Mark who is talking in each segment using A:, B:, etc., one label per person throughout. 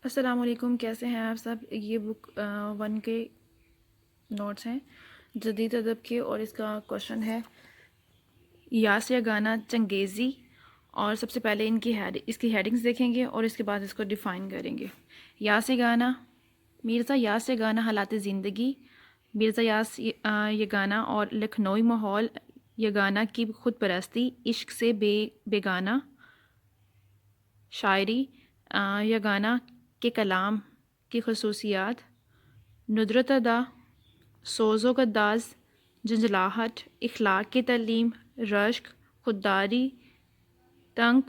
A: السلام علیکم، کیسے ہیں آپ سب؟ یہ بک 1 کے نوٹس ہیں جدید ادب کے، اور اس کا کوشچن ہے یاس یا گانا چنگیزی. اور سب سے پہلے اس کی ہیڈنگز دیکھیں گے اور اس کے بعد اس کو ڈیفائن کریں گے. یاس یا گانا، مرزا یاس یا گانا حالات زندگی. مرزا یاس یہ گانا اور لکھنوئی ماحول یہ گانا کی خود پرستی، عشق سے بیگانہ شاعری یا گانا کے کلام کی خصوصیات، ندرت ادا، سوز و گداز، جھنجھلاہٹ، اخلاق کی تعلیم، رشک، خودداری، تنگ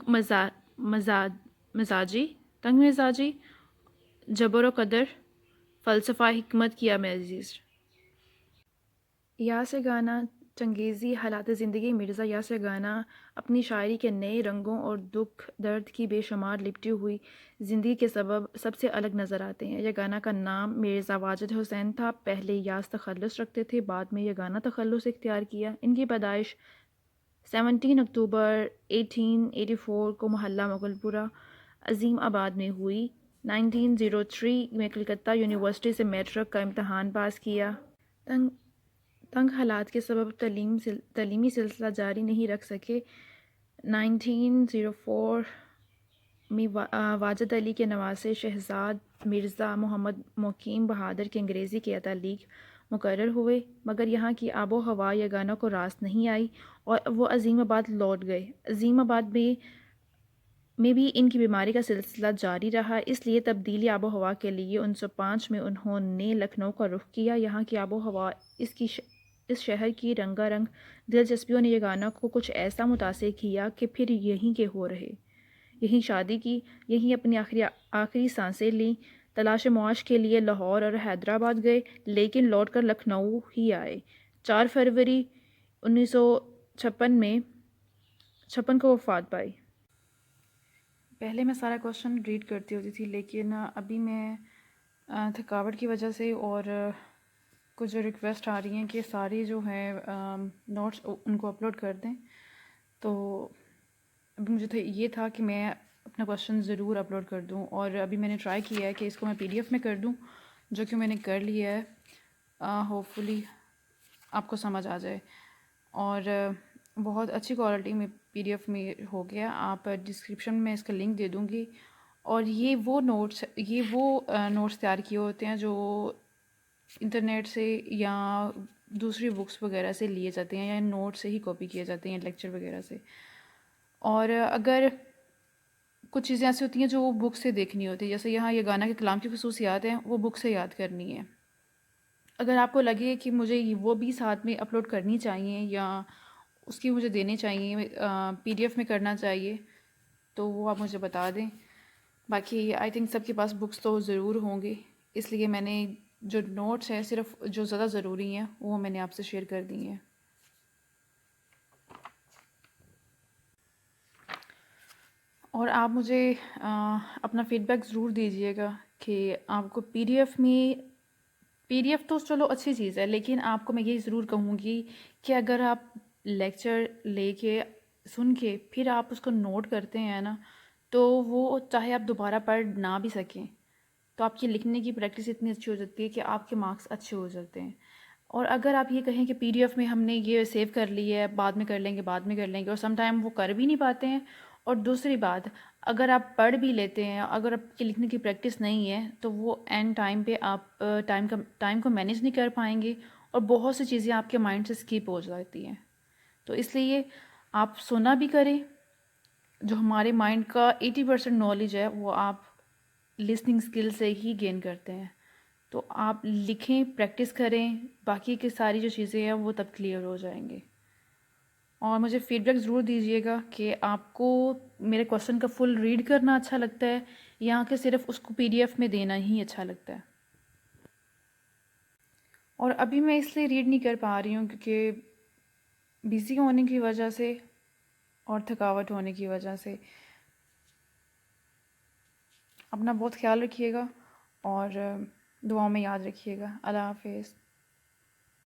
A: مزاجی، جبر و قدر، فلسفہ حکمت کی آمیزش. یاس گانا چنگیزی حالات زندگی. مرزا یاس گانا اپنی شاعری کے نئے رنگوں اور دکھ درد کی بے شمار لپٹی ہوئی زندگی کے سبب سب سے الگ نظر آتے ہیں. یہ گانا کا نام مرزا واجد حسین تھا. پہلے یاس تخلص رکھتے تھے، بعد میں یہ گانا تخلص اختیار کیا. ان کی پیدائش 17 اکتوبر 1884 کو محلہ مغل پورہ عظیم آباد میں ہوئی. 1903 میں کلکتہ یونیورسٹی سے میٹرک کا امتحان پاس کیا. تنگ حالات کے سبب تعلیمی سلسلہ جاری نہیں رکھ سکے. 1904 میں واجد علی کے نواسے شہزاد مرزا محمد مقیم بہادر کے انگریزی کے تعلیق مقرر ہوئے، مگر یہاں کی آب و ہوا یہ گانا کو راست نہیں آئی اور وہ عظیم آباد لوٹ گئے. عظیم آباد میں بھی ان کی بیماری کا سلسلہ جاری رہا، اس لیے تبدیلی آب و ہوا کے لیے 1905 میں انہوں نے لکھنؤ کا رخ کیا. یہاں کی آب و ہوا، اس شہر کی رنگا رنگ دلچسپیوں نے یہ گانا کو کچھ ایسا متاثر کیا کہ پھر یہیں کے ہو رہے. یہیں شادی کی، یہیں اپنی آخری سانسیں لیں. تلاش معاش کے لیے لاہور اور حیدرآباد گئے، لیکن لوٹ کر لکھنؤ ہی آئے. 4 فروری 1956 کو وفات پائی. پہلے میں سارا کوشچن ریڈ کرتی ہوتی تھی، لیکن ابھی میں تھکاوٹ کی وجہ سے اور کچھ جو ریکویسٹ آ رہی ہیں کہ ساری جو ہے نوٹس ان کو اپلوڈ کر دیں، تو ابھی مجھے یہ تھا کہ میں اپنا کوشچن ضرور اپلوڈ کر دوں. اور ابھی میں نے ٹرائی کیا ہے کہ اس کو میں PDF میں کر دوں، جو کہ میں نے کر لیا ہے. ہوپ فلی آپ کو سمجھ آ جائے، اور بہت اچھی کوالٹی میں PDF میں ہو گیا. آپ ڈسکرپشن میں اس کا لنک دے دوں گی. اور یہ وہ نوٹس تیار کیے ہوتے ہیں جو انٹرنیٹ سے یا دوسری بکس وغیرہ سے لیے جاتے ہیں، یا نوٹ سے ہی کاپی کیے جاتے ہیں لیکچر وغیرہ سے. اور اگر کچھ چیزیں ایسی ہوتی ہیں جو بک سے دیکھنی ہوتی ہیں، جیسے یہاں یہ گانا کے کلام کی خصوصیات ہیں، وہ بک سے یاد کرنی ہے. اگر آپ کو لگے کہ مجھے وہ بھی ساتھ میں اپلوڈ کرنی چاہیے یا اس کی مجھے دینے چاہیے، PDF میں کرنا چاہیے، تو وہ آپ مجھے بتا دیں. باقی آئی تھنک سب کے پاس بکس تو ضرور ہوں گے، اس لیے میں نے جو نوٹس ہیں صرف جو زیادہ ضروری ہیں وہ میں نے آپ سے شیئر کر دی ہیں. اور آپ مجھے اپنا فیڈ بیک ضرور دیجیے گا کہ آپ کو پی ڈی ایف تو چلو اچھی چیز ہے، لیکن آپ کو میں یہ ضرور کہوں گی کہ اگر آپ لیکچر لے کے سن کے پھر آپ اس کو نوٹ کرتے ہیں نا، تو وہ چاہے آپ دوبارہ پڑھ نہ بھی سکیں، تو آپ کی لکھنے کی پریکٹس اتنی اچھی ہو جاتی ہے کہ آپ کے مارکس اچھے ہو جاتے ہیں. اور اگر آپ یہ کہیں کہ PDF میں ہم نے یہ سیو کر لی ہے، بعد میں کر لیں گے، اور سم ٹائم وہ کر بھی نہیں پاتے ہیں. اور دوسری بات، اگر آپ پڑھ بھی لیتے ہیں، اگر آپ کی لکھنے کی پریکٹس نہیں ہے، تو وہ اینڈ ٹائم پہ آپ ٹائم کو مینیج نہیں کر پائیں گے، اور بہت سی چیزیں آپ کے مائنڈ سے اسکپ ہو جاتی ہیں. تو اس لیے آپ سنا بھی کریں. جو ہمارے مائنڈ کا 80% نالج ہے وہ آپ لسننگ اسکل سے ہی گین کرتے ہیں. تو آپ لکھیں، پریکٹس کریں، باقی کی ساری جو چیزیں ہیں وہ تب کلیئر ہو جائیں گے. اور مجھے فیڈ بیک ضرور دیجیے گا کہ آپ کو میرے کوشچن کا فل ریڈ کرنا اچھا لگتا ہے یا کہ صرف اس کو PDF میں دینا ہی اچھا لگتا ہے. اور ابھی میں اس لیے ریڈ نہیں کر پا رہی ہوں کیونکہ بزی ہونے کی وجہ سے اور تھکاوٹ ہونے کی وجہ سے. اپنا بہت خیال رکھیے گا اور دعاؤں میں یاد رکھیے گا. اللہ حافظ.